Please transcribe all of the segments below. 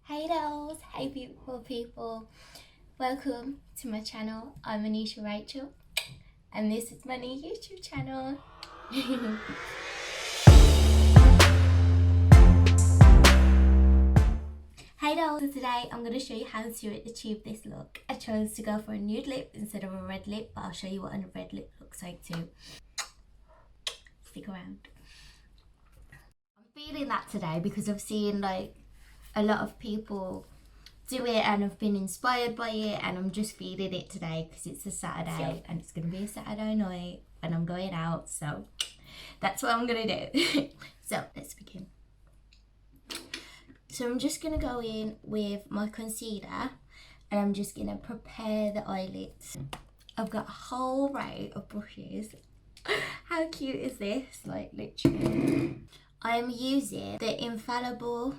Hey dolls, hey beautiful people, welcome to my channel. I'm Anisha Rachel and this is my new YouTube channel. Hey dolls, so today I'm going to show you how to achieve this look. I chose to go for a nude lip instead of a red lip, but I'll show you what a red lip looks like too. Stick around. I'm feeling that today because I've seen like a lot of people do it and I've been inspired by it, and I'm just feeling it today because it's a Saturday and it's going to be a Saturday night and I'm going out, so that's what I'm going to do. So let's begin. So I'm just going to go in with my concealer and I'm just going to prepare the eyelids. I've got a whole array of brushes. How cute is this? Like literally. I am using the Infallible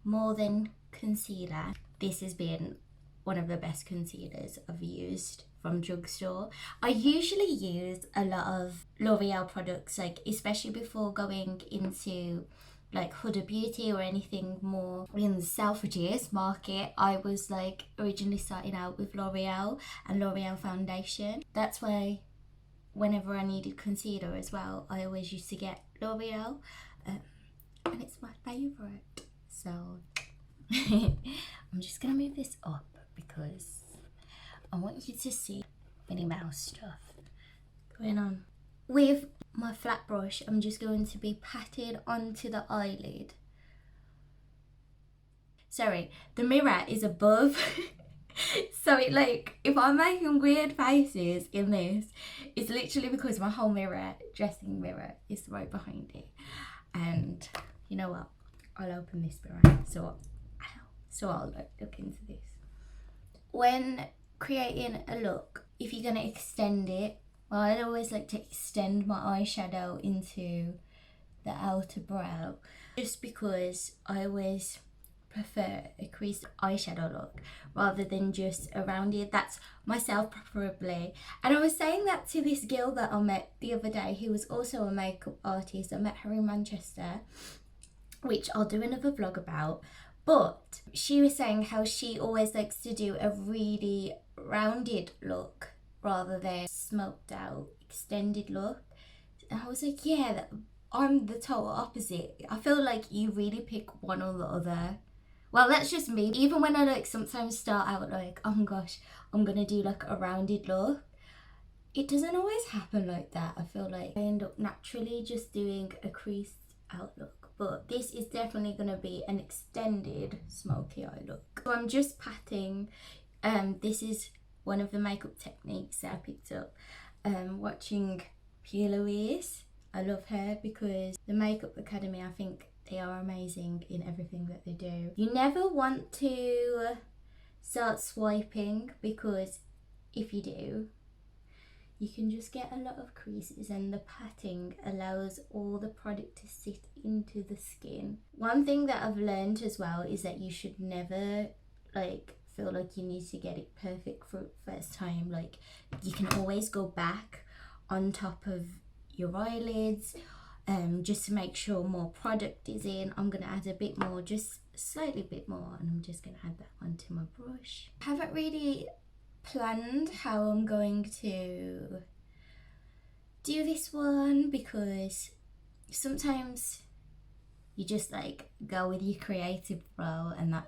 More Than concealer. This has been one of the best concealers I've used from drugstore. I usually use a lot of L'Oreal products, like especially before going into like Huda Beauty or anything more in the Selfridges market. I was like originally starting out with L'Oreal and L'Oreal foundation. That's why whenever I needed concealer as well, I always used to get L'Oreal, and it's my favourite. So I'm just gonna move this up because I want you to see Minnie Mouse stuff going on. With my flat brush, I'm just going to be patting onto the eyelid. Sorry, the mirror is above. So it like, if I'm making weird faces in this, it's literally because my whole dressing mirror is right behind it. And you know what? I'll open this mirror so I'll look into this. When creating a look, if you're going to extend it, well, I'd always like to extend my eyeshadow into the outer brow, just because I always prefer a creased eyeshadow look rather than just around it. That's myself preferably. And I was saying that to this girl that I met the other day who was also a makeup artist. I met her in Manchester, which I'll do another vlog about. But she was saying how she always likes to do a really rounded look rather than smoked out extended look. And I was like, yeah, I'm the total opposite. I feel like you really pick one or the other. Well, that's just me. Even when I like sometimes start out like, oh my gosh, I'm gonna do like a rounded look, it doesn't always happen like that. I feel like I end up naturally just doing a creased out look. But this is definitely going to be an extended smoky eye look. So I'm just patting. This is one of the makeup techniques that I picked up watching Pia Louise. I love her because the Makeup Academy, I think they are amazing in everything that they do. You never want to start swiping, because if you do, you can just get a lot of creases, and the patting allows all the product to sit into the skin. One thing that I've learned as well is that you should never like feel like you need to get it perfect for the first time. Like, you can always go back on top of your eyelids just to make sure more product is in. I'm gonna add a bit more, just slightly bit more, and I'm just gonna add that onto my brush. I haven't really planned how I'm going to do this one, because sometimes you just like go with your creative flow and that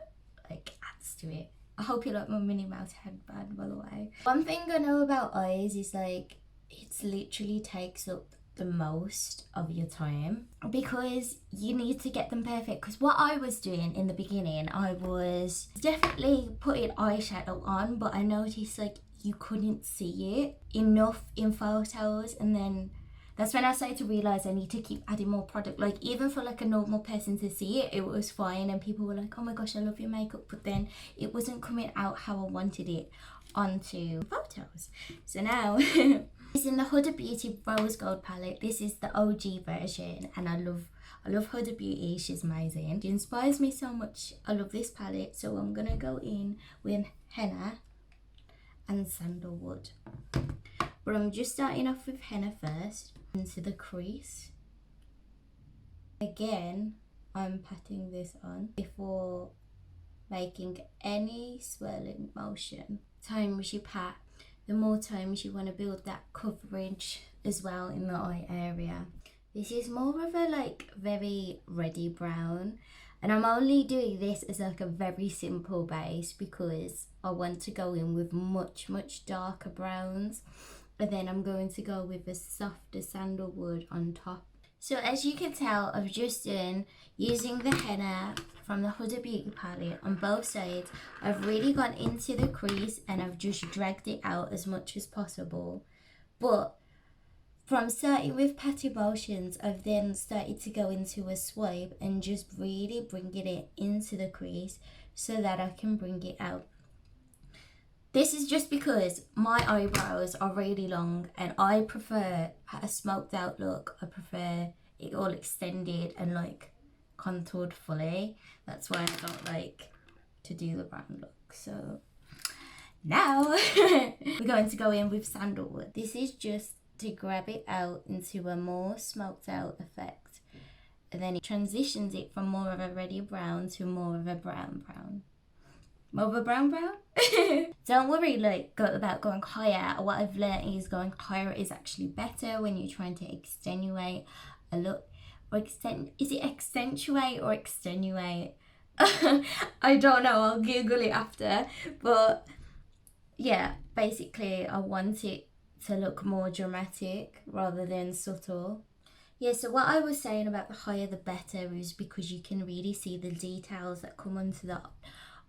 like adds to it. I hope you like my Minnie Mouse headband, by the way. One thing I know about eyes is like it literally takes up the most of your time, because you need to get them perfect. Because what I was doing in the beginning, I was definitely putting eyeshadow on, but I noticed like you couldn't see it enough in photos, and then that's when I started to realize I need to keep adding more product. Like, even for like a normal person to see it, it was fine, and people were like, oh my gosh, I love your makeup, but then it wasn't coming out how I wanted it onto photos. So now it's in the Huda Beauty Rose Gold palette. This is the OG version, and I love Huda Beauty. She's amazing. She inspires me so much. I love this palette. So I'm gonna go in with henna and sandalwood, but I'm just starting off with henna first into the crease. Again, I'm patting this on before making any swirling motion. Times you pat, the more times you want to build that coverage as well in the eye area. This is more of a like very reddy brown, and I'm only doing this as like a very simple base because I want to go in with much darker browns, and then I'm going to go with a softer sandalwood on top. So as you can tell, I've just done using the henna from the Huda Beauty palette on both sides. I've really gone into the crease and I've just dragged it out as much as possible. But from starting with patty motions, I've then started to go into a swipe and just really bringing it into the crease so that I can bring it out. This is just because my eyebrows are really long and I prefer a smoked out look. I prefer it all extended and like contoured fully. That's why I don't like to do the brown look. So now we're going to go in with sandalwood. This is just to grab it out into a more smoked out effect, and then it transitions it from more of a reddy brown to more of a brown. More of a brown. Don't worry about going higher. What I've learned is going higher is actually better when you're trying to extenuate a look. Or is it accentuate or extenuate? I don't know, I'll Google it after. But yeah, basically I want it to look more dramatic rather than subtle. Yeah, so what I was saying about the higher the better is because you can really see the details that come onto the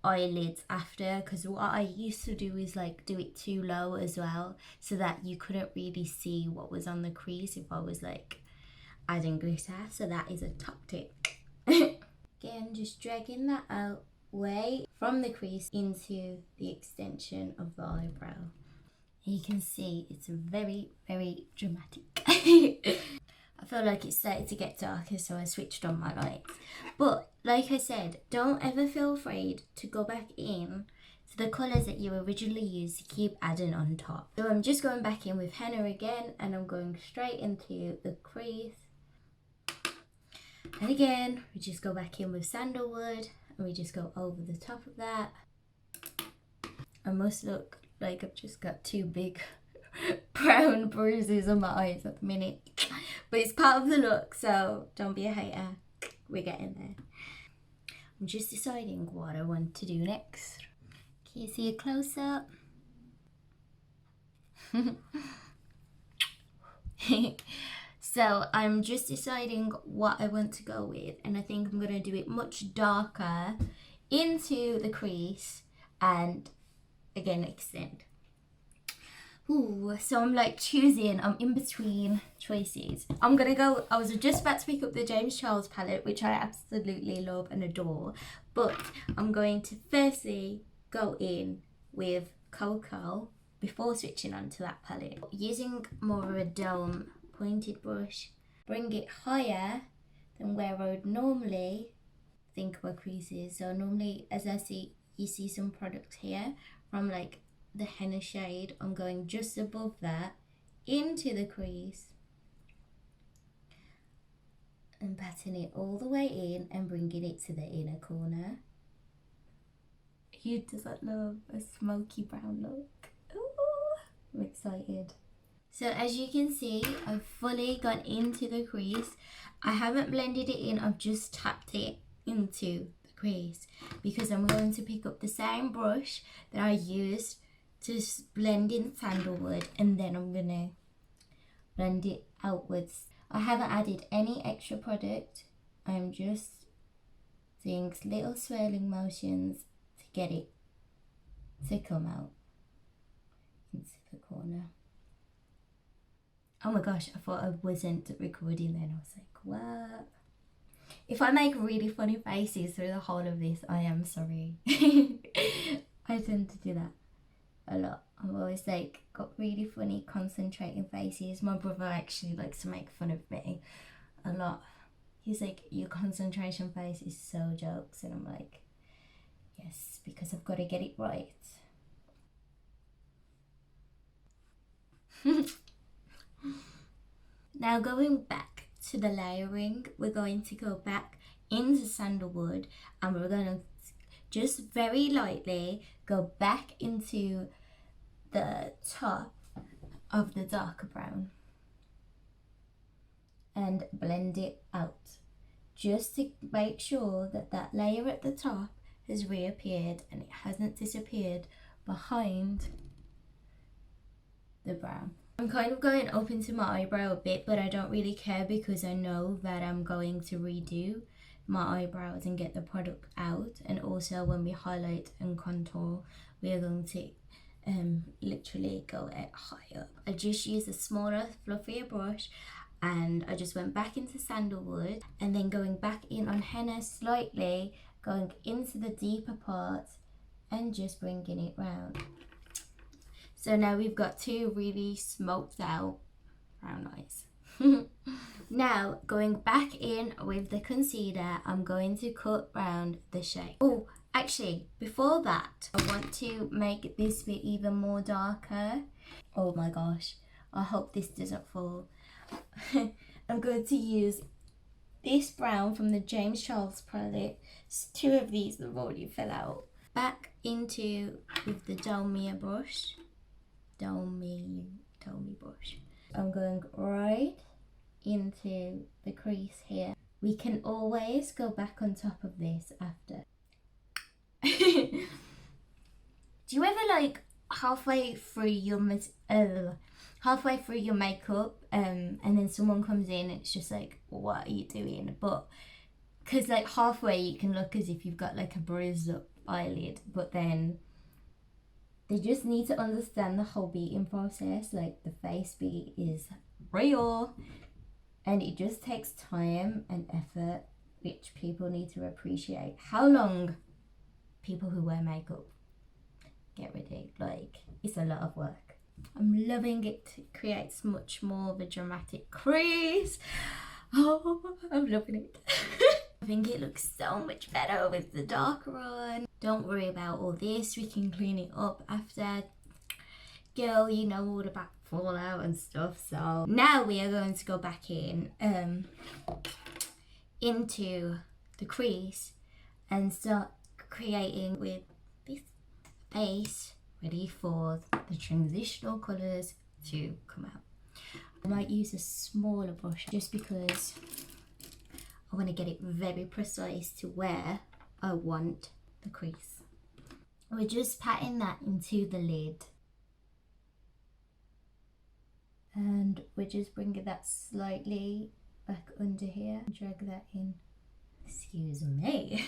eyelids after, because what I used to do is like do it too low as well so that you couldn't really see what was on the crease if I was like adding glitter. So that is a top tip. Again, just dragging that out way from the crease into the extension of the eyebrow. You can see it's very dramatic. I feel like it's started to get darker, so I switched on my lights. But like I said, don't ever feel afraid to go back in to the colours that you originally used to keep adding on top. So I'm just going back in with henna again, and I'm going straight into the crease. And again, we just go back in with sandalwood, and we just go over the top of that. I must look like I've just got two big brown bruises on my eyes at the minute. But it's part of the look, so don't be a hater. We're getting there. I'm just deciding what I want to do next. Can you see a close-up? So I'm just deciding what I want to go with, and I think I'm going to do it much darker into the crease and again extend. Ooh, so I'm like choosing, I'm in between choices. I'm gonna go, I was just about to pick up the James Charles palette, which I absolutely love and adore, but I'm going to firstly go in with Cocoa before switching on to that palette. Using more of a dome pointed brush, bring it higher than where I would normally think my crease is. So normally, as you see some product here from like the henna shade, I'm going just above that into the crease and patting it all the way in and bringing it to the inner corner. Who doesn't love a smoky brown look? Ooh, I'm excited. So as you can see, I've fully gone into the crease. I haven't blended it in, I've just tapped it into the crease because I'm going to pick up the same brush that I used to blend in sandalwood, and then I'm gonna blend it outwards. I haven't added any extra product. I'm just doing little swirling motions to get it to come out into the corner. Oh my gosh, I thought I wasn't recording then. I was like, what? If I make really funny faces through the whole of this, I am sorry. I tend to do that a lot. I've always like got really funny concentrating faces. My brother actually likes to make fun of me a lot. He's like, your concentration face is so jokes, and I'm like, yes, because I've got to get it right. Now going back to the layering, we're going to go back into sandalwood and we're going to just very lightly go back into the top of the darker brown and blend it out, just to make sure that that layer at the top has reappeared and it hasn't disappeared behind the brown. I'm kind of going up into my eyebrow a bit, but I don't really care because I know that I'm going to redo my eyebrows and get the product out. And also when we highlight and contour, we are going to literally go at high up. I just used a smaller, fluffier brush, and I just went back into sandalwood and then going back in on henna slightly, going into the deeper parts and just bringing it round. So now we've got two really smoked out brown eyes. Now going back in with the concealer, I'm going to cut round the shape. Oh, actually before that, I want to make this bit even more darker. Oh my gosh, I hope this doesn't fall. I'm going to use this brown from the James Charles palette. Two of these have already fell out. Back into with the Dolmy brush. Dolmy brush. I'm going right into the crease here. We can always go back on top of this after. Do you ever like halfway through your makeup and then someone comes in and it's just like, what are you doing? But because like halfway you can look as if you've got like a bruised up eyelid, but then they just need to understand the whole beating process. Like the face beat is real and it just takes time and effort, which people need to appreciate. How long people who wear makeup get ready, like it's a lot of work. I'm loving it. It creates much more of a dramatic crease. Oh, I'm loving it. I think it looks so much better with the darker on. Don't worry about all this, we can clean it up after. Girl, you know all about fallout and stuff. So now we are going to go back in into the crease and start creating with this base ready for the transitional colours to come out. I might use a smaller brush just because I want to get it very precise to where I want the crease. We're just patting that into the lid and we're just bringing that slightly back under here. Drag that in. Excuse me.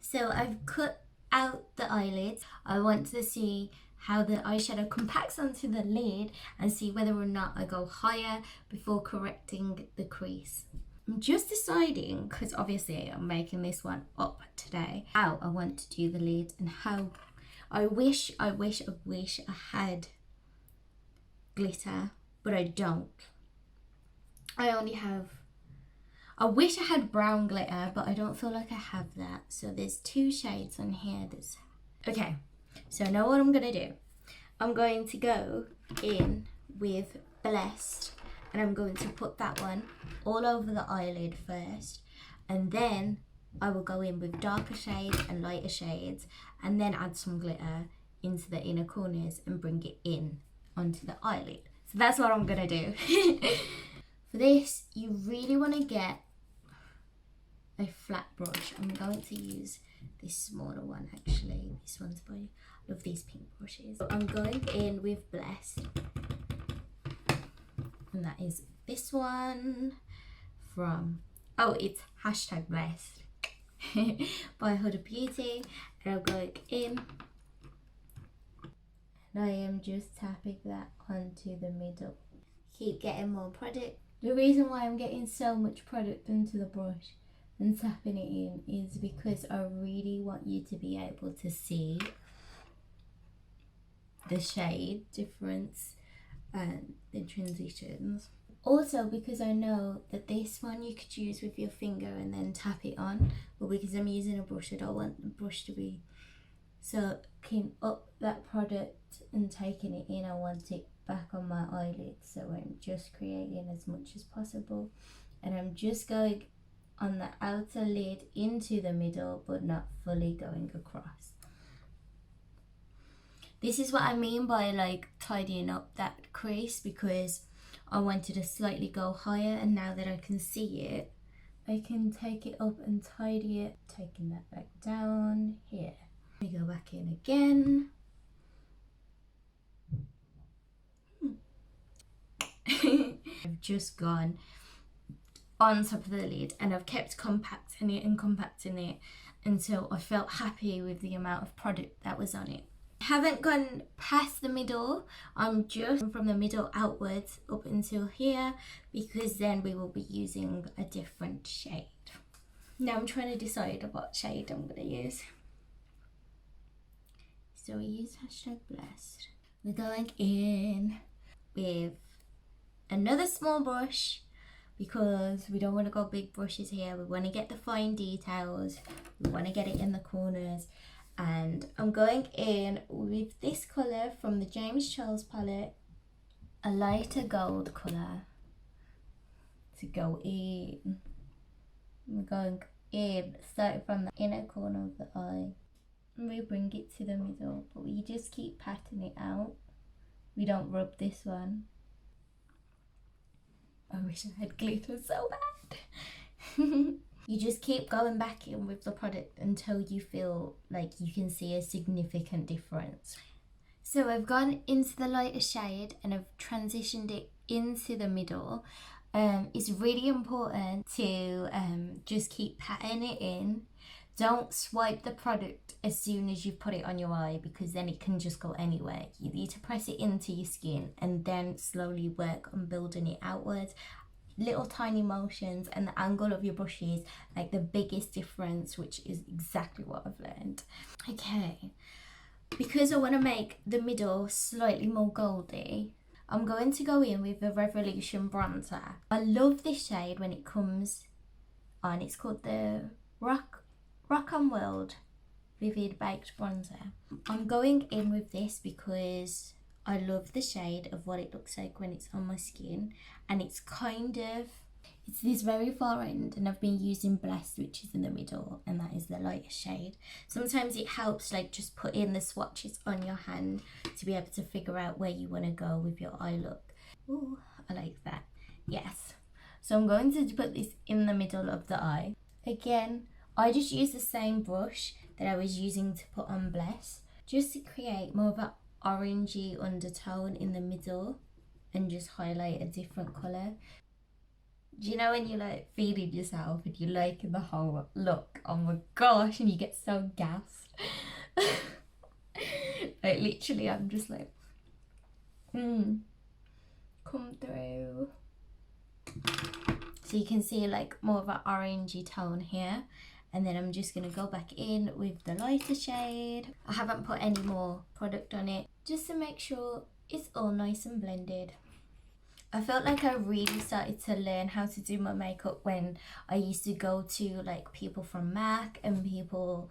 So I've cut out the eyelids. I want to see how the eyeshadow compacts onto the lid and see whether or not I go higher before correcting the crease. I'm just deciding, because obviously I'm making this one up today, how I want to do the lid and how I wish I had glitter, but I don't. I wish I had brown glitter, but I don't feel like I have that. So there's two shades on here. Okay, so I know what I'm gonna do. I'm going to go in with Blessed and I'm going to put that one all over the eyelid first, and then I will go in with darker shades and lighter shades and then add some glitter into the inner corners and bring it in onto the eyelid. So that's what I'm gonna do. For this, you really want to get a flat brush. I'm going to use this smaller one actually. This one's by, I love these pink brushes. So I'm going in with Blessed, and that is this one from, oh, it's #Blessed by Huda Beauty. And I'm going in and I am just tapping that onto the middle. Keep getting more product. The reason why I'm getting so much product onto the brush and tapping it in is because I really want you to be able to see the shade difference and the transitions. Also because I know that this one you could use with your finger and then tap it on, but because I'm using a brush, I don't want the brush to be soaking up that product and taking it in. I want it back on my eyelid, so I'm just creating as much as possible, and I'm just going on the outer lid into the middle, but not fully going across. This is what I mean by like tidying up that crease, because I wanted to slightly go higher, and now that I can see it, I can take it up and tidy it, taking that back down here. We go back in again. I've just gone on top of the lid and I've kept compacting it until I felt happy with the amount of product that was on it. I haven't gone past the middle, I'm just from the middle outwards up until here, because then we will be using a different shade. Now I'm trying to decide what shade I'm going to use. So we use #blessed. We're going in with another small brush, because we don't want to go big brushes here. We want to get the fine details, we want to get it in the corners. And I'm going in with this colour from the James Charles palette, a lighter gold colour, to go in. We're going in, starting from the inner corner of the eye, and we bring it to the middle, but we just keep patting it out. We don't rub this one. I wish I had glitter so bad. You just keep going back in with the product until you feel like you can see a significant difference. So I've gone into the lighter shade and I've transitioned it into the middle. It's really important to just keep patting it in. Don't swipe the product as soon as you put it on your eye, because then it can just go anywhere. You need to press it into your skin and then slowly work on building it outwards. Little tiny motions and the angle of your brushes make the biggest difference, which is exactly what I've learned. Okay, because I want to make the middle slightly more goldy, I'm going to go in with the Revolution bronzer. I love this shade when it comes on. It's called the Rock on World Vivid Baked Bronzer. I'm going in with this because I love the shade of what it looks like when it's on my skin, and it's this very far end, and I've been using Blessed, which is in the middle, and that is the lighter shade. Sometimes it helps like just put in the swatches on your hand to be able to figure out where you want to go with your eye look. Ooh, I like that. Yes. So I'm going to put this in the middle of the eye. Again, I just use the same brush that I was using to put on Bless, just to create more of an orangey undertone in the middle and just highlight a different colour. Do you know when you're like feeling yourself and you like the whole look? Oh my gosh, and you get so gassed. Like literally I'm just like, come through. So you can see like more of an orangey tone here. And then I'm just going to go back in with the lighter shade. I haven't put any more product on it, just to make sure it's all nice and blended. I felt like I really started to learn how to do my makeup when I used to go to like people from MAC and people,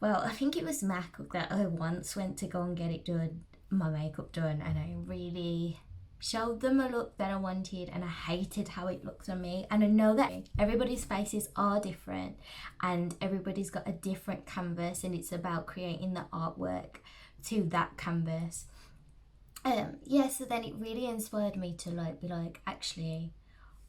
well, I think it was MAC that I once went to go and get it done, my makeup done, and I really showed them a look that I wanted, and I hated how it looked on me. And I know that everybody's faces are different and everybody's got a different canvas, and it's about creating the artwork to that canvas. Yeah, so then it really inspired me to like be like, actually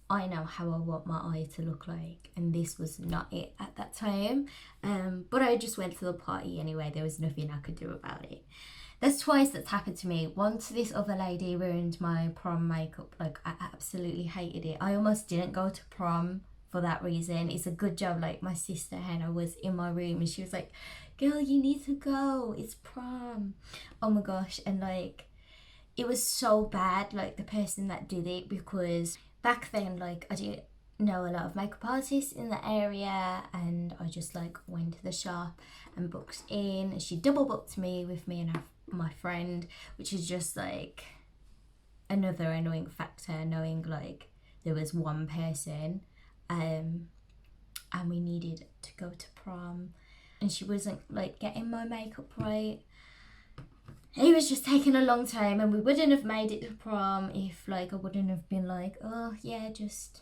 I know how I want my eye to look like, and this was not it at that time. But I just went to the party anyway. There was nothing I could do about it. There's twice that's happened to me. Once this other lady ruined my prom makeup. Like, I absolutely hated it. I almost didn't go to prom for that reason. It's a good job like my sister Hannah was in my room and she was like, girl, you need to go, it's prom. Oh my gosh. And like, it was so bad, like the person that did it, because back then like I didn't know a lot of makeup artists in the area, and I just like went to the shop and booked in, and she double booked me with me and my friend, which is just like another annoying factor, knowing like there was one person and we needed to go to prom, and she wasn't like getting my makeup right. It was just taking a long time, and we wouldn't have made it to prom if like I wouldn't have been like, oh yeah, just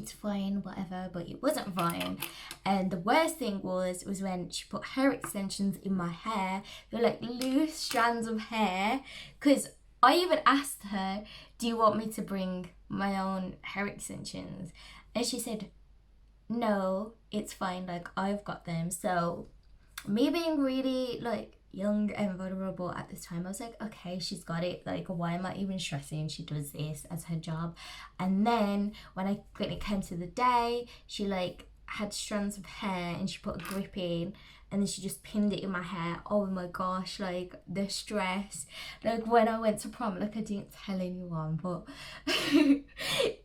it's fine, whatever, but it wasn't fine. And the worst thing was when she put hair extensions in my hair. They were like loose strands of hair, because I even asked her, do you want me to bring my own hair extensions? And she said, no, it's fine, like I've got them. So me being really like young and vulnerable at this time, I was like, okay, she's got it, like why am I even stressing? She does this as her job. And then when it came to the day, she like had strands of hair and she put a grip in, and then she just pinned it in my hair. Oh my gosh, like the stress. Like when I went to prom, like I didn't tell anyone, but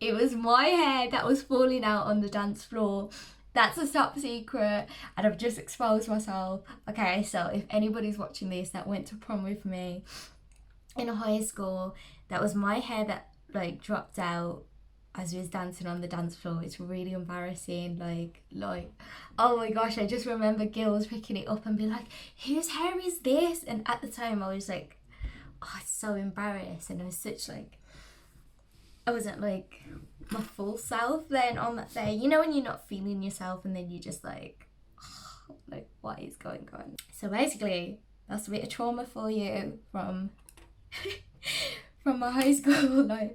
it was my hair that was falling out on the dance floor. That's a top secret, and I've just exposed myself. Okay, so if anybody's watching this that went to prom with me in high school, that was my hair that like dropped out as we was dancing on the dance floor. It's really embarrassing. Like oh my gosh, I just remember girls picking it up and being like, whose hair is this? And at the time I was like, oh, it's so embarrassed. And I was such like, I wasn't like my full self then on that day. You know when you're not feeling yourself and then you just like, oh, like what is going on? So basically that's a bit of trauma for you from from my high school life.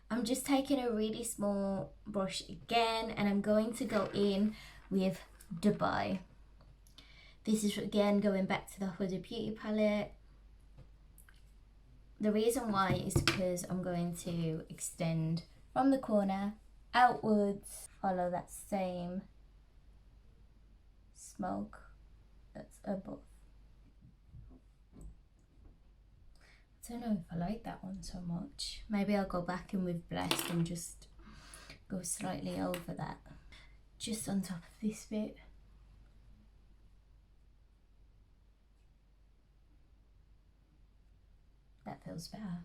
I'm just taking a really small brush again, and I'm going to go in with Dubai. This is again going back to the Huda Beauty palette. The reason why is because I'm going to extend from the corner outwards, follow that same smoke that's above. I don't know if I like that one so much. Maybe I'll go back in with Blessed and just go slightly over that, just on top of this bit. That feels better.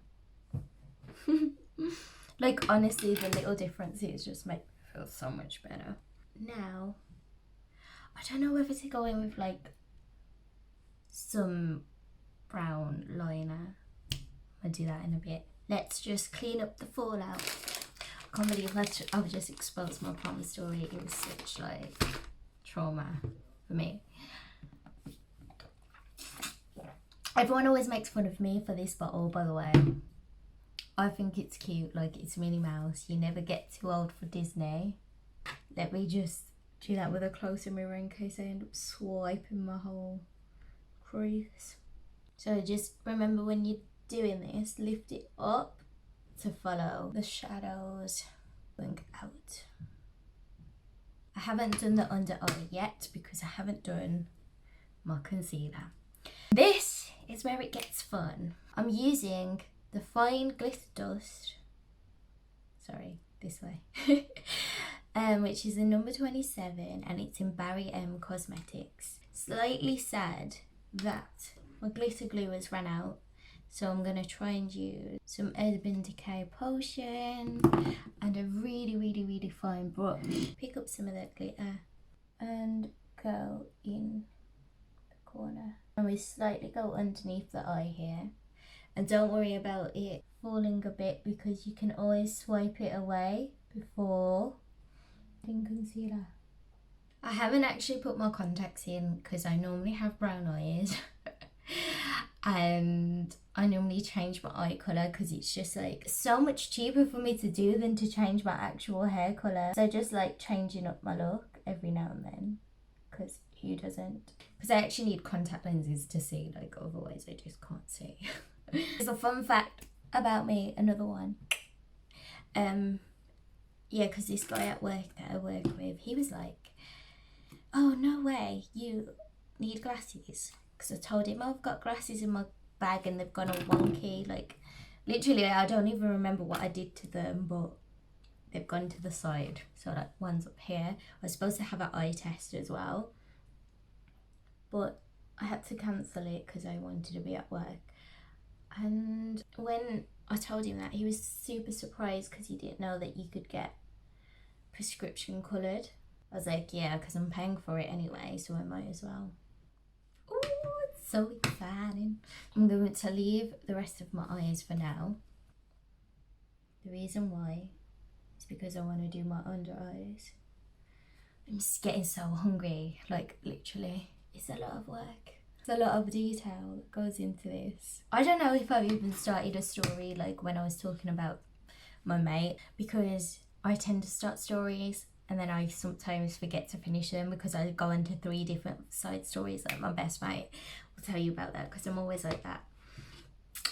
Like honestly, the little differences just make me feel so much better. Now, I don't know whether to go in with like some brown liner. I'll do that in a bit. Let's just clean up the fallout. I can't believe I've just exposed my prom story. It was such like trauma for me. Everyone always makes fun of me for this bottle, by the way. I think it's cute, like it's Minnie Mouse. You never get too old for Disney. Let me just do that with a closer mirror in case I end up swiping my whole crease. So just remember when you're doing this, lift it up to follow the shadows going out. I haven't done the under eye yet because I haven't done my concealer. This is where it gets fun. I'm using the fine glitter dust, sorry, this way, which is the number 27, and it's in Barry M Cosmetics. Slightly sad that my glitter glue has run out, so I'm going to try and use some Urban Decay Potion and a really fine brush. Pick up some of that glitter and go in the corner. And we slightly go underneath the eye here. And don't worry about it falling a bit because you can always swipe it away before putting concealer. I haven't actually put my contacts in because I normally have brown eyes. And I normally change my eye colour because it's just like so much cheaper for me to do than to change my actual hair colour. So I just like changing up my look every now and then, because who doesn't? Because I actually need contact lenses to see, like otherwise I just can't see. There's a fun fact about me, another one. Yeah, because this guy at work that I work with, he was like, oh no way, you need glasses. Because I told him, oh, I've got glasses in my bag and they've gone all wonky. Like, literally, I don't even remember what I did to them, but they've gone to the side. So, like, one's up here. I was supposed to have an eye test as well, but I had to cancel it because I wanted to be at work. And when I told him that, he was super surprised because he didn't know that you could get prescription coloured. I was like, yeah, because I'm paying for it anyway, so I might as well. Ooh, it's so exciting. I'm going to leave the rest of my eyes for now. The reason why is because I want to do my under eyes. I'm just getting so hungry, like literally. It's a lot of work. It's a lot of detail that goes into this. I don't know if I've even started a story like when I was talking about my mate, because I tend to start stories and then I sometimes forget to finish them because I go into 3 different side stories. Like my best mate will tell you about that, because I'm always like that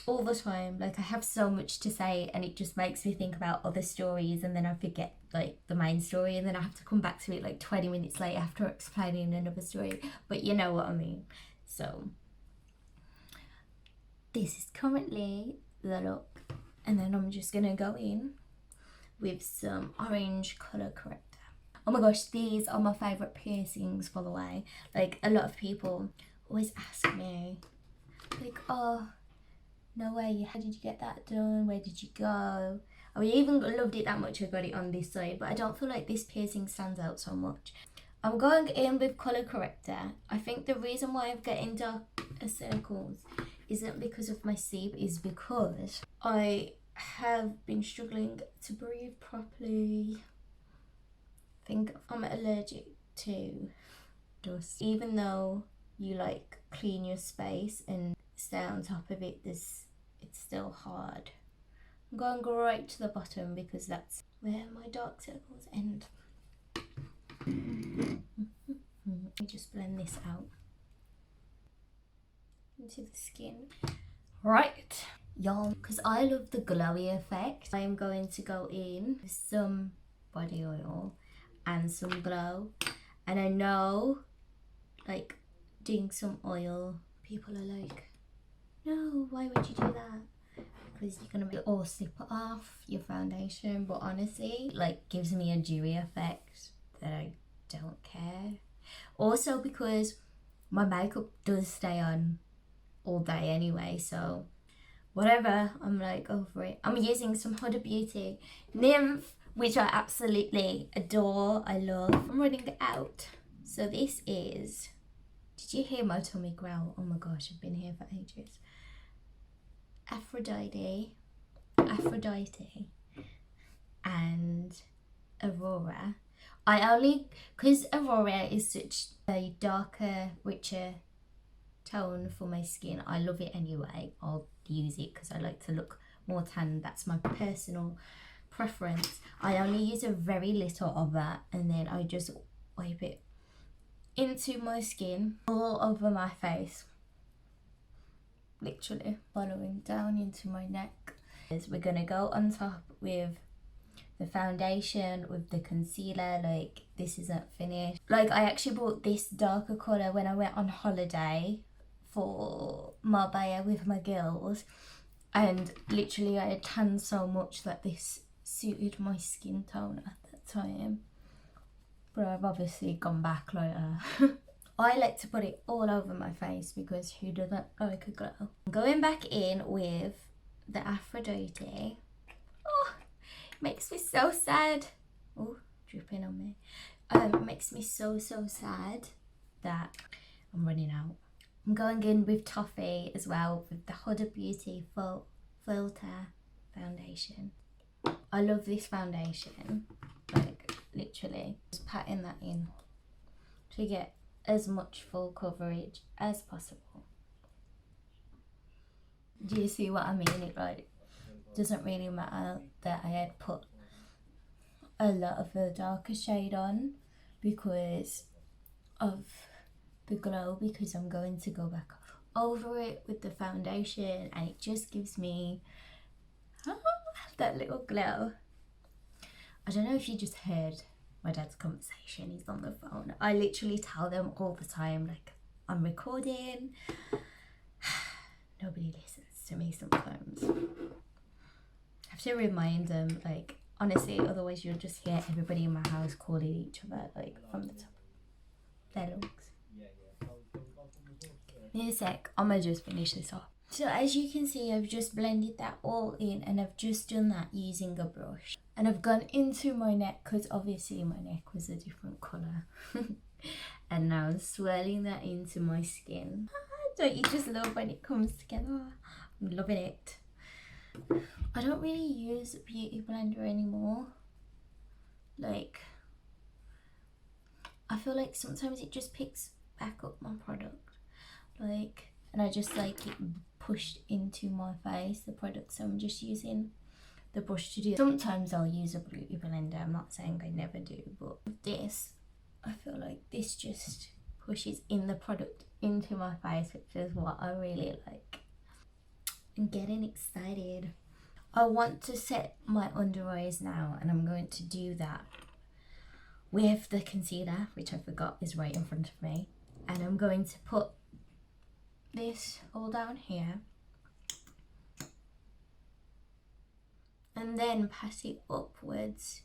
all the time. Like I have so much to say and it just makes me think about other stories, and then I forget like the main story, and then I have to come back to it like 20 minutes later after explaining another story. But you know what I mean. So this is currently the look, and then I'm just gonna go in with some orange colour corrector. Oh my gosh, these are my favourite piercings, by the way. Like a lot of people always ask me like, oh no way, how did you get that done, where did you go? I even loved it that much I got it on this side, but I don't feel like this piercing stands out so much. I'm going in with colour corrector. I think the reason why I'm getting dark circles isn't because of my sleep, is because I have been struggling to breathe properly. I think I'm allergic to dust. Even though you like clean your space and stay on top of it, it's still hard. I'm going right to the bottom because that's where my dark circles end. Let me just blend this out into the skin. Right, y'all, because I love the glowy effect, I am going to go in with some body oil and some glow. And I know, like, doing some oil, people are like, no, why would you do that? Because you're gonna make it all slip off your foundation. But honestly, like, gives me a dewy effect that I don't care. Also because my makeup does stay on all day anyway, so whatever, I'm like over it. I'm using some Huda Beauty Nymph, which I absolutely adore, I love. I'm running it out. So this is, did you hear my tummy growl? Oh my gosh, I've been here for ages. Aphrodite, and Aurora. I only, because Aurora is such a darker, richer tone for my skin, I love it anyway. I'll use it because I like to look more tan. That's my personal preference. I only use a very little of that, and then I just wipe it into my skin, all over my face, literally following down into my neck. We're gonna go on top with the foundation, with the concealer. Like, this isn't finished. Like, I actually bought this darker colour when I went on holiday for Marbella with my girls, and literally I had tanned so much that this suited my skin tone at that time. But I've obviously gone back later. I like to put it all over my face because who doesn't like a glow? I'm going back in with the Aphrodite. Oh, it makes me so sad. Oh, dripping on me. It makes me so sad that I'm running out. I'm going in with Toffee as well, with the Huda Beauty Filter Foundation. I love this foundation, like literally. Just patting that in to get as much full coverage as possible. Do you see what I mean? It like doesn't really matter that I had put a lot of the darker shade on because of the glow, because I'm going to go back over it with the foundation, and it just gives me that little glow. I don't know if you just heard my dad's conversation. He's on the phone. I literally tell them all the time, like, I'm recording. Nobody listens to me sometimes. I have to remind them, like, honestly, otherwise you'll just hear everybody in my house calling each other, like, from the top of their lungs. In a sec, I'm gonna just finish this off. So as you can see, I've just blended that all in, and I've just done that using a brush. And I've gone into my neck because obviously my neck was a different colour. And now I'm swirling that into my skin. Don't you just love when it comes together? I'm loving it. I don't really use a beauty blender anymore like, I feel like sometimes it just picks back up my product, like, and I just like it pushed into my face, the product. So I'm just using the brush to do it. Sometimes I'll use a beauty blender, I'm not saying I never do, but with this, I feel like this just pushes in the product into my face, which is what I really like. I'm getting excited. I want to set my under eyes now, and I'm going to do that with the concealer, which I forgot is right in front of me. And I'm going to put this all down here and then pat it upwards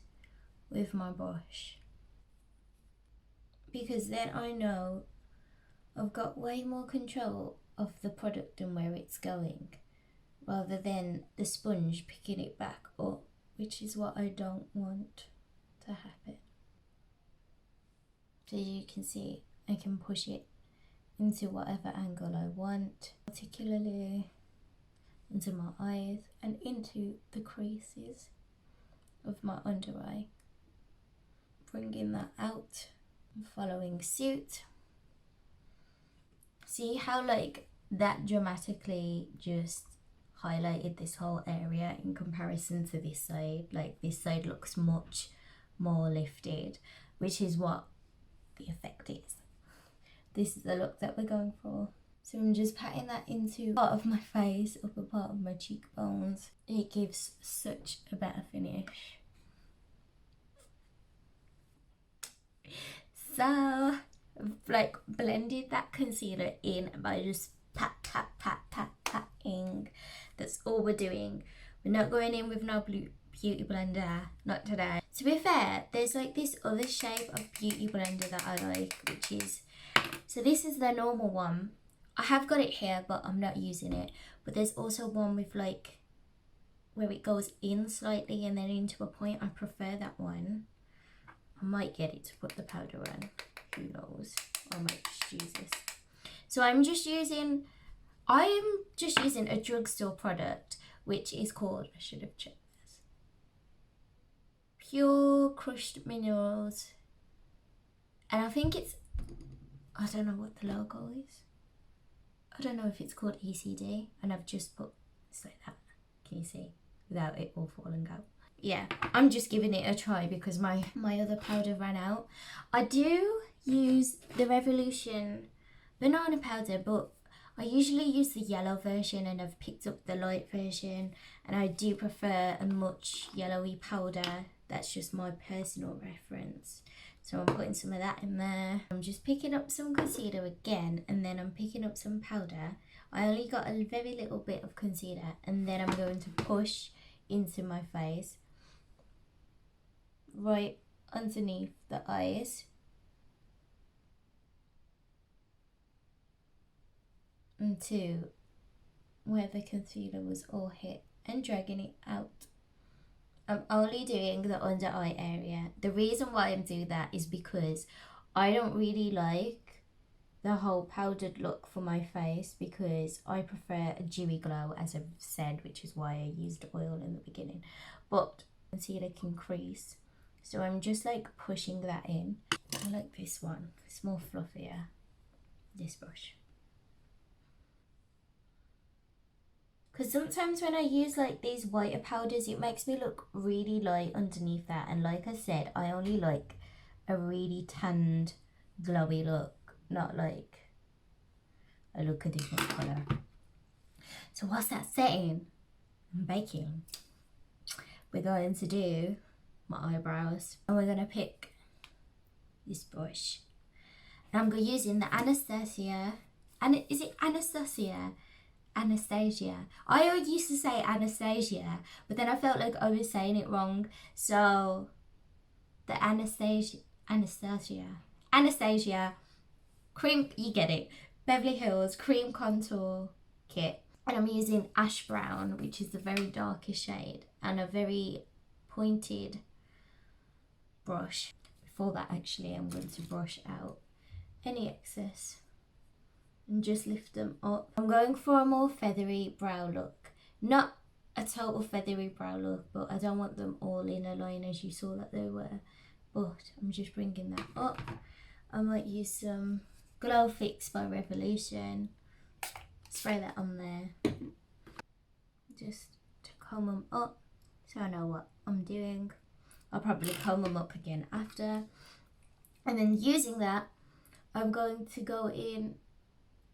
with my brush, because then I know I've got way more control of the product and where it's going, rather than the sponge picking it back up, which is what I don't want to happen. So you can see I can push it into whatever angle I want, particularly into my eyes and into the creases of my under eye. Bringing that out, following suit. See how like that dramatically just highlighted this whole area in comparison to this side. Like this side looks much more lifted, which is what the effect is. This is the look that we're going for. So I'm just patting that into part of my face, upper part of my cheekbones. It gives such a better finish. So I've like blended that concealer in by just patting. That's all we're doing. We're not going in with no beauty blender, not today. To be fair, there's like this other shape of beauty blender that I like, which is, so this is the normal one. I have got it here, but I'm not using it. But there's also one with like, where it goes in slightly and then into a point. I prefer that one. I might get it to put the powder on. Who knows? I might just use this. So I'm just using a drugstore product, which is called, I should have checked this, Pure Crushed Minerals. And I think it's, I don't know what the logo is. I don't know if it's called ECD, and I've just put, it's like that, can you see, without it all falling out. Yeah, I'm just giving it a try because my other powder ran out. I do use the Revolution banana powder, but I usually use the yellow version, and I've picked up the light version, and I do prefer a much yellowy powder. That's just my personal reference. So I'm putting some of that in there. I'm just picking up some concealer again, and then I'm picking up some powder. I only got a very little bit of concealer, and then I'm going to push into my face, right underneath the eyes. Into where the concealer was all hit, and dragging it out. I'm only doing the under eye area. The reason why I'm doing that is because I don't really like the whole powdered look for my face, because I prefer a dewy glow, as I've said, which is why I used oil in the beginning. But concealer can crease, so I'm just like pushing that in. I like this one, it's more fluffier, this brush. Because sometimes when I use like these whiter powders, it makes me look really light underneath that. And like I said, I only like a really tanned, glowy look, not like I look a different colour. So what's that saying? I'm baking. We're going to do my eyebrows, and we're going to pick this brush. And I'm using the Anastasia, and is it Anastasia? Anastasia. I always used to say Anastasia, but then I felt like I was saying it wrong. So the Anastasia cream, you get it, Beverly Hills cream contour kit. And I'm using ash brown, which is the very darkest shade, and a very pointed brush. Before that, actually, I'm going to brush out any excess and just lift them up. I'm going for a more feathery brow look. Not a total feathery brow look, but I don't want them all in a line as you saw that they were. but I'm just bringing that up. I might use some Glow Fix by Revolution. Spray that on there. Just to comb them up so I know what I'm doing. I'll probably comb them up again after. And then using that, I'm going to go in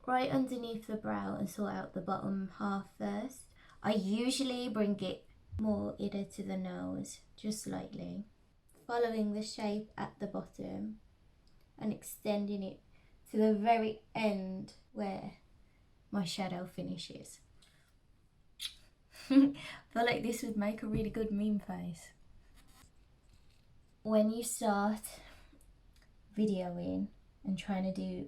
right underneath the brow and sort out the bottom half first. I usually bring it more either to the nose, just slightly, following the shape at the bottom and extending it to the very end where my shadow finishes. I feel like this would make a really good meme face. When you start videoing and trying to do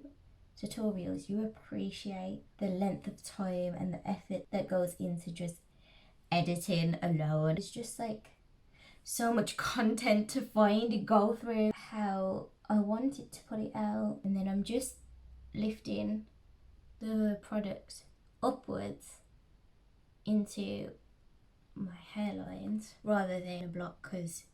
tutorials, you appreciate the length of time and the effort that goes into just editing alone. It's just like so much content to find and go through. How I wanted to put it out, and then I'm just lifting the product upwards into my hairlines rather than a block, because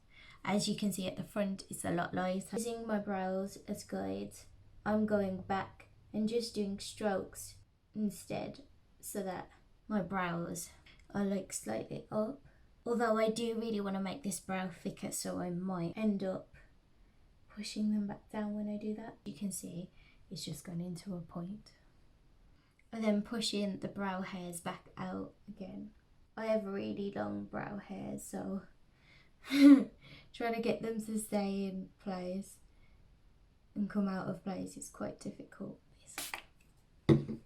as you can see at the front it's a lot lighter. Using my brows as guides, I'm going back and just doing strokes instead so that my brows are like slightly up. Although I do really want to make this brow thicker, so I might end up pushing them back down when I do that. You can see it's just gone into a point. And then pushing the brow hairs back out again. I have really long brow hairs, so trying to get them to stay in place and come out of place is quite difficult. Like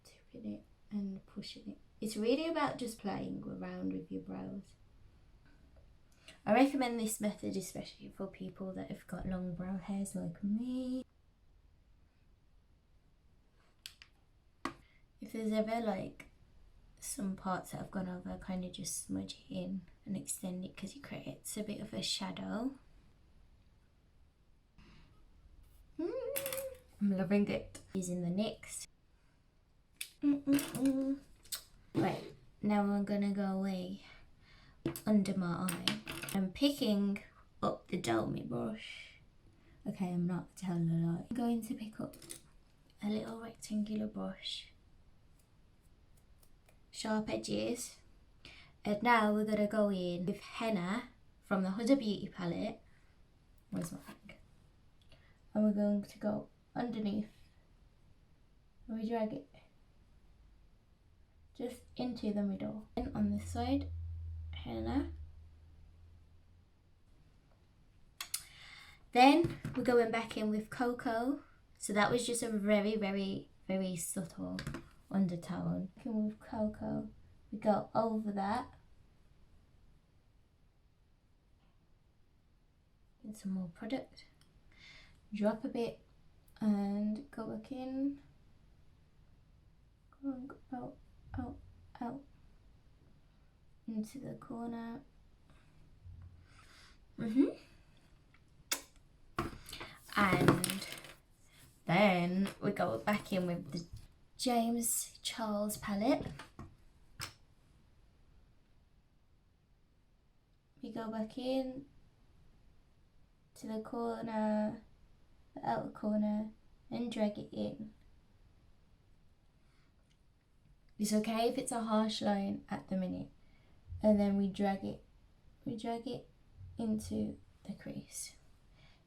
tipping it and pushing it. It's really about just playing around with your brows. I recommend this method especially for people that have got long brow hairs like me. If there's ever like some parts that have gone over, I kind of just smudge it in and extend it because it creates a bit of a shadow. I'm loving it. Using the next. Right, now I'm gonna go away under my eye. I'm picking up the Dolmy brush. Okay, I'm not telling a lie. I'm going to pick up a little rectangular brush. Sharp edges. And now we're gonna go in with henna from the Huda Beauty palette. Where's my thing? And we're going to go underneath. And we drag it just into the middle. And on this side, henna. Then we're going back in with cocoa. So that was just a very, very, very subtle undertone. With cocoa, we go over that. Get some more product. Drop a bit and go back in. Go on, out, out, out. Into the corner. And then we go back in with the James Charles palette. We go back in to the corner, the outer corner, and drag it in. It's okay if it's a harsh line at the minute, and then we drag it into the crease.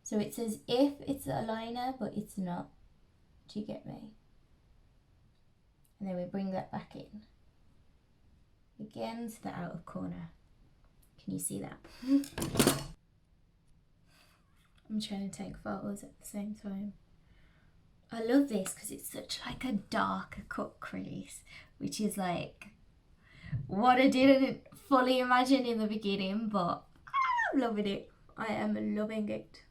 So it's as if it's a liner, but it's not. Do you get me? And then we bring that back in. Again to the outer corner. Can you see that? I'm trying to take photos at the same time. I love this because it's such like a darker cut crease, which is like what I didn't fully imagine in the beginning, but I'm loving it. I am loving it.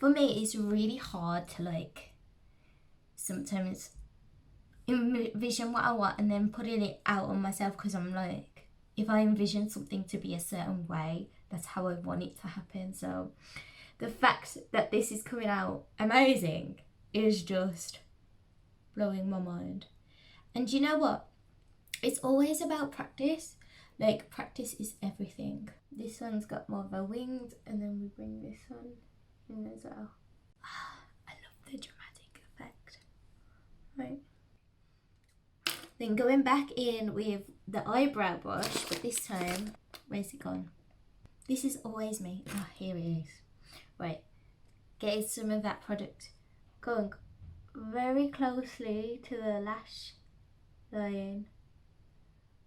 For me, it's really hard to like sometimes envision what I want and then putting it out on myself, because I'm like, if I envision something to be a certain way, that's how I want it to happen. So the fact that this is coming out amazing is just blowing my mind. And you know what? It's always about practice. Like, practice is everything. This one's got more of a wings, and then we bring this one in as well. I love the dramatic effect. Right. Then going back in with the eyebrow brush, but this time, where's it gone? This is always me. Oh, here it is. Right. Getting some of that product. Going very closely to the lash line.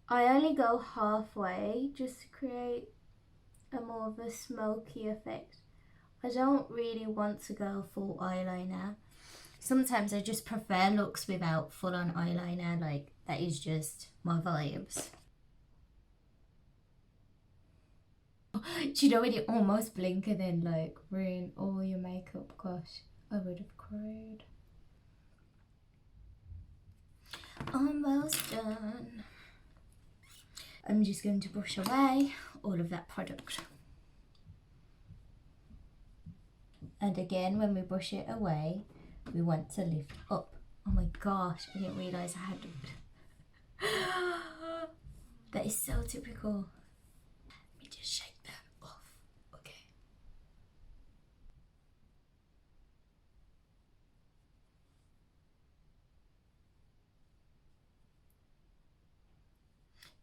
I only go halfway just to create a more of a smoky effect. I don't really want to go full eyeliner. Sometimes I just prefer looks without full on eyeliner, like that is just my vibes. Do you know when you almost blink and then like ruin all your makeup? Gosh, I would have cried. Almost done. I'm just going to brush away all of that product. And again, when we brush it away, we want to lift up. Oh my gosh, I didn't realise I had it. That is so typical. Let me just shake that off. Okay.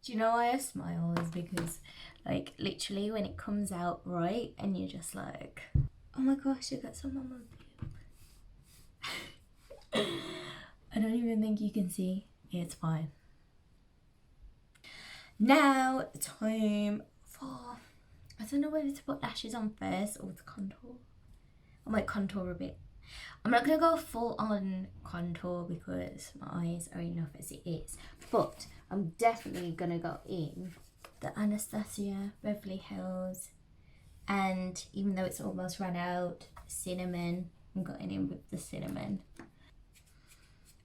Do you know why I smile? Is because, like, literally when it comes out right and you're just like, oh my gosh, I got some on my boob. I don't even think you can see. It's fine. Now, time for, I don't know whether to put lashes on first or to contour. I might contour a bit. I'm not going to go full on contour because my eyes are enough as it is. But I'm definitely going to go in the Anastasia Beverly Hills. And even though it's almost run out, cinnamon. I'm going in with the cinnamon.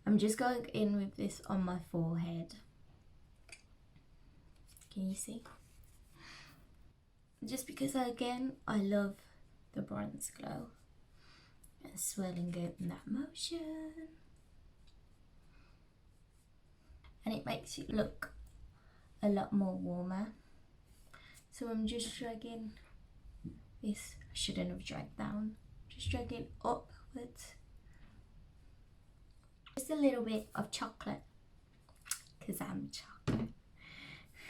I'm just going in with this on my forehead. Can you see? Just because, again, I love the bronze glow. And swirling it in that motion. And it makes it look a lot more warmer. So I'm just dragging this. I shouldn't have dragged down. Just dragging upwards. Just a little bit of chocolate. Because I'm chocolate.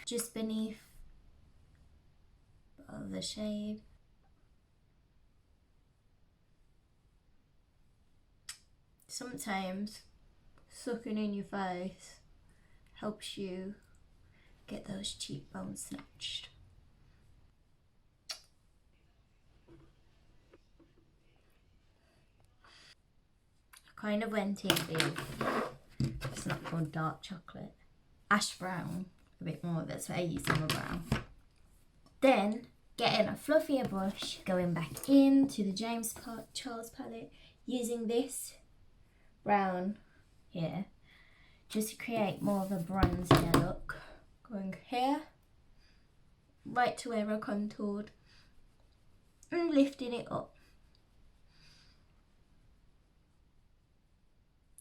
Just beneath the shade. Sometimes sucking in your face helps you get those cheekbones snatched. I kind of went in with, it's not called dark chocolate, ash brown, a bit more, that's why I use some brown. Then getting a fluffier brush, going back into the James Charles palette, using this brown here, just to create more of a bronzier look. Going here, right to where I contoured, and lifting it up.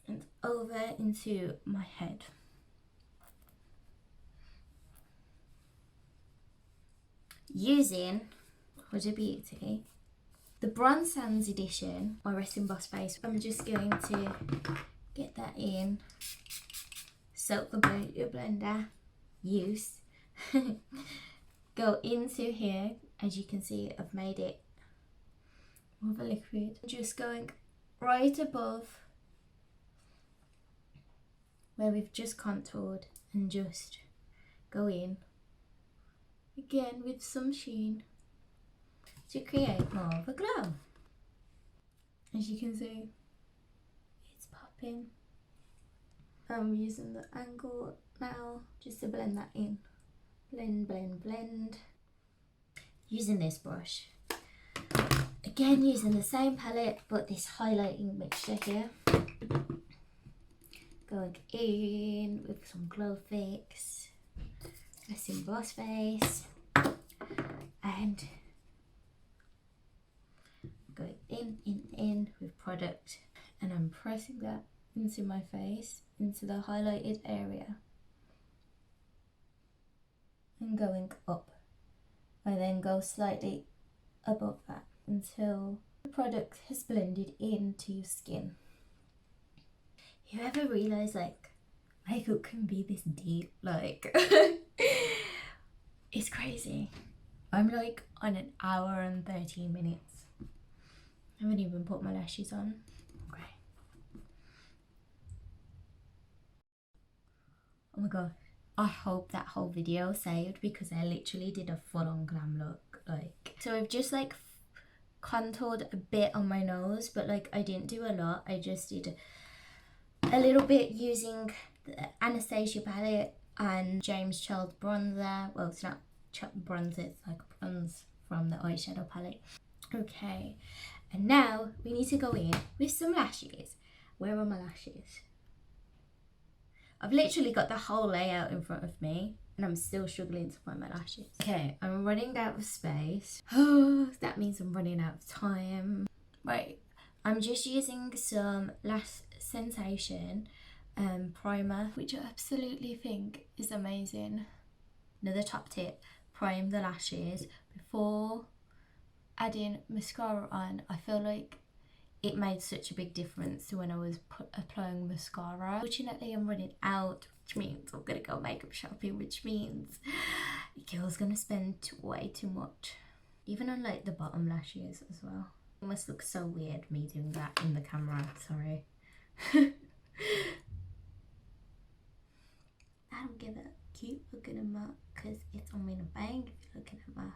And over into my head. Using Huda Beauty, the Bronze Sands edition, my Rest Emboss Face. I'm just going to get that in. Soak the blender. Use. Go into here. As you can see, I've made it more of a liquid. Just going right above where we've just contoured and just go in again with some sheen to create more of a glow. As you can see, it's popping. I'm using the angle now just to blend that in. Blend, blend, blend. Using this brush. Again, using the same palette, but this highlighting mixture here. Going in with some Glow Fix, Rest Emboss Face, and going in with product, and I'm pressing that into my face, into the highlighted area, and going up. I then go slightly above that until the product has blended into your skin. You ever realise like makeup can be this deep? Like it's crazy. I'm like on an hour and 13 minutes. I haven't even put my lashes on. Okay. Oh my god. I hope that whole video saved because I literally did a full-on glam look. Like, so I've just like contoured a bit on my nose, but like I didn't do a lot. I just did a little bit using the Anastasia palette and James Charles bronzer. Well, it's not bronzer, it's like a bronze from the eyeshadow palette. Okay, and now we need to go in with some lashes. Where are my lashes? I've literally got the whole layout in front of me and I'm still struggling to find my lashes. Okay, I'm running out of space. Oh, that means I'm running out of time. Right, I'm just using some Lash Sensation primer, which I absolutely think is amazing. Another top tip, prime the lashes before adding mascara on. I feel like it made such a big difference to when I was applying mascara. Fortunately, I'm running out, which means I'm gonna go makeup shopping, which means your girl's gonna spend way too much. Even on like the bottom lashes as well. It must look so weird me doing that in the camera, sorry. I don't give a cute looking at my, because it's on me in a bang if you're looking at my,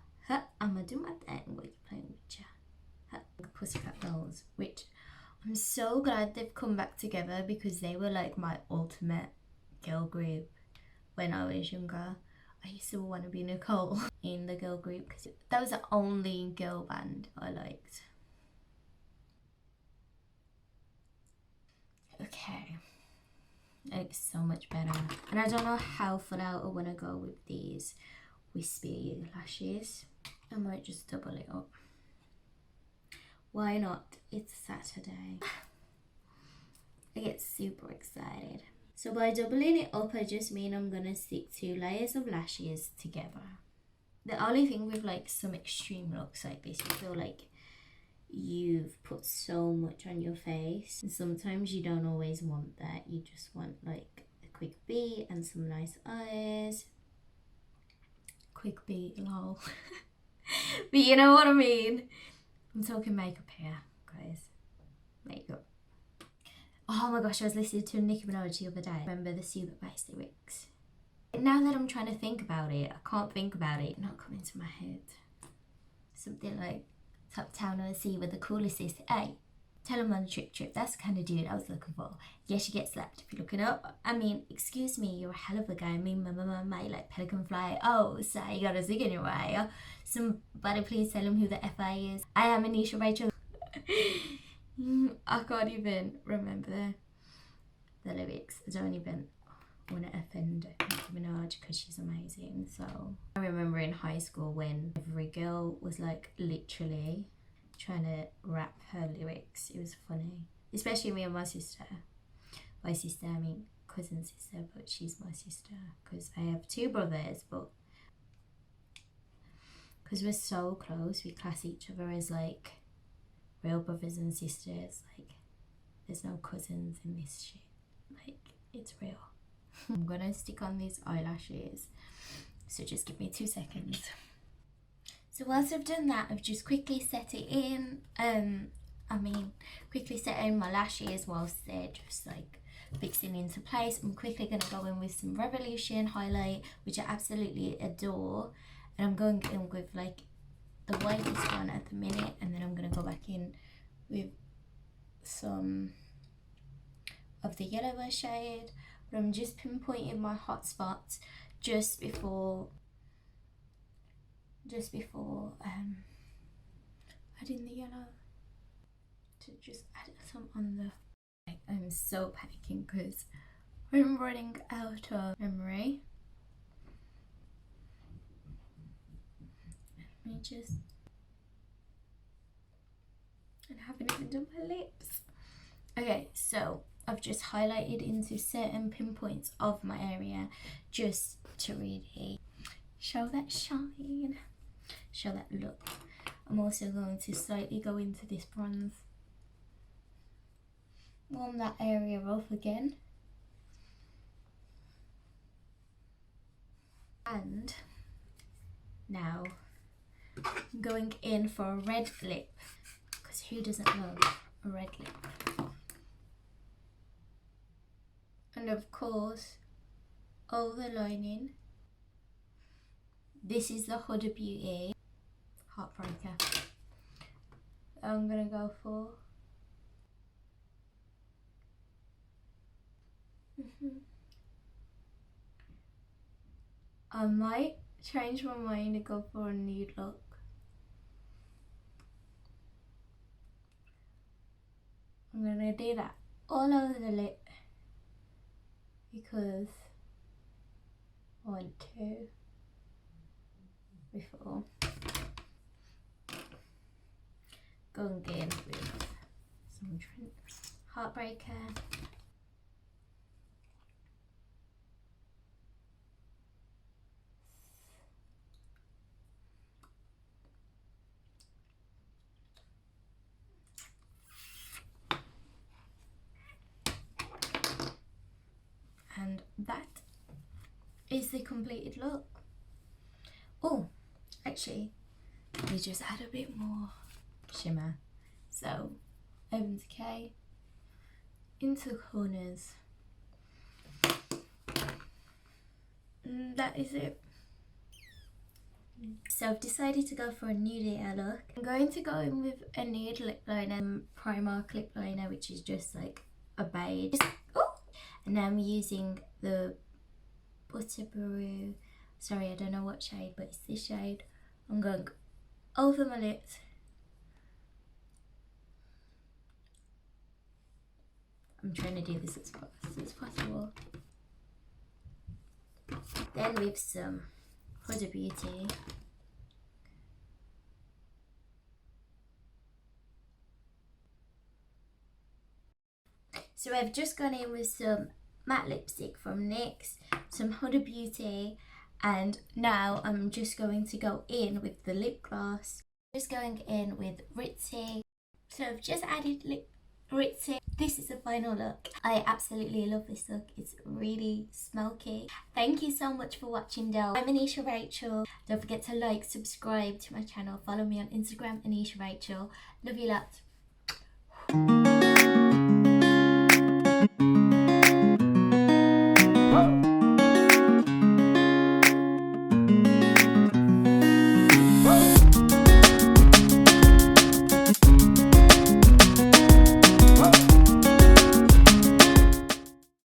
I'm gonna do my thing while you're playing with you. Pussycat Dolls, which I'm so glad they've come back together because they were like my ultimate girl group when I was younger. I used to want to be Nicole in the girl group because that was the only girl band I liked. Okay, it looks so much better, and I don't know how full out I want to go with these wispy lashes. I might just double it up. Why not? It's Saturday. I get super excited. So by doubling it up, I just mean I'm gonna stick 2 layers of lashes together. The only thing with like some extreme looks like this, you feel like you've put so much on your face. And sometimes you don't always want that. You just want like a quick beat and some nice eyes. Quick beat, lol. But you know what I mean. I'm talking makeup here, guys. Makeup. Oh my gosh, I was listening to Nicki Minaj the other day. Remember the Super Bass lyrics? Now that I'm trying to think about it, I can't think about it. Not coming to my head. Something like, top town on the sea with the coolest is, hey, tell him on the trip. That's the kind of dude I was looking for. Yes, you get slapped if you're looking up. I mean, excuse me, you're a hell of a guy. Me, my, like Pelican Fly. Oh, so you got a zig in your way. Somebody please tell him who the FA is. I am Anisha Rachel. I can't even remember the lyrics. I don't even want to offend Nicki Minaj because she's amazing. So I remember in high school when every girl was like literally trying to rap her lyrics. It was funny, especially me and my sister. My sister, I mean cousin sister, but she's my sister because I have 2 brothers, but because we're so close, we class each other as like real brothers and sisters. Like there's no cousins in this shit. Like it's real. I'm gonna stick on these eyelashes, so just give me 2 seconds. So whilst I've done that, I've just quickly set it in. Quickly set in my lashes whilst they're just like fixing into place. I'm quickly gonna go in with some Revolution highlight, which I absolutely adore, and I'm going in with like the whitest one at the minute, and then I'm gonna go back in with some of the yellower shade. But I'm just pinpointing my hot spots just before adding the yellow, to just add some on the. I'm so panicking because I'm running out of memory. Let me just, and I haven't even done my lips. Okay, so I've just highlighted into certain pinpoints of my area just to really show that shine, show that look. I'm also going to slightly go into this bronze, warm that area up again, and now I'm going in for a red lip, because who doesn't love a red lip? And of course, overlining. This is the Huda Beauty Heartbreaker. I'm gonna go for. I might change my mind and go for a nude look. I'm gonna do that all over the lip because I want to before going in with some Heartbreaker. And that is the completed look. Oh, actually, we just add a bit more shimmer. So, open to K, into the corners. And that is it. So I've decided to go for a nude look. I'm going to go in with a nude lip liner, Primark lip liner, which is just like a beige. And now I'm using the Butterbrew, sorry I don't know what shade, but it's this shade. I'm going over my lips. I'm trying to do this as fast as possible. Then with some Huda Beauty. So I've just gone in with some matte lipstick from NYX, some Huda Beauty, and now I'm just going to go in with the lip gloss. Just going in with Ritzy. So I've just added Ritzy. This is the final look. I absolutely love this look. It's really smoky. Thank you so much for watching, though. I'm Anisha Rachel. Don't forget to like, subscribe to my channel, follow me on Instagram, Anisha Rachel. Love you lots.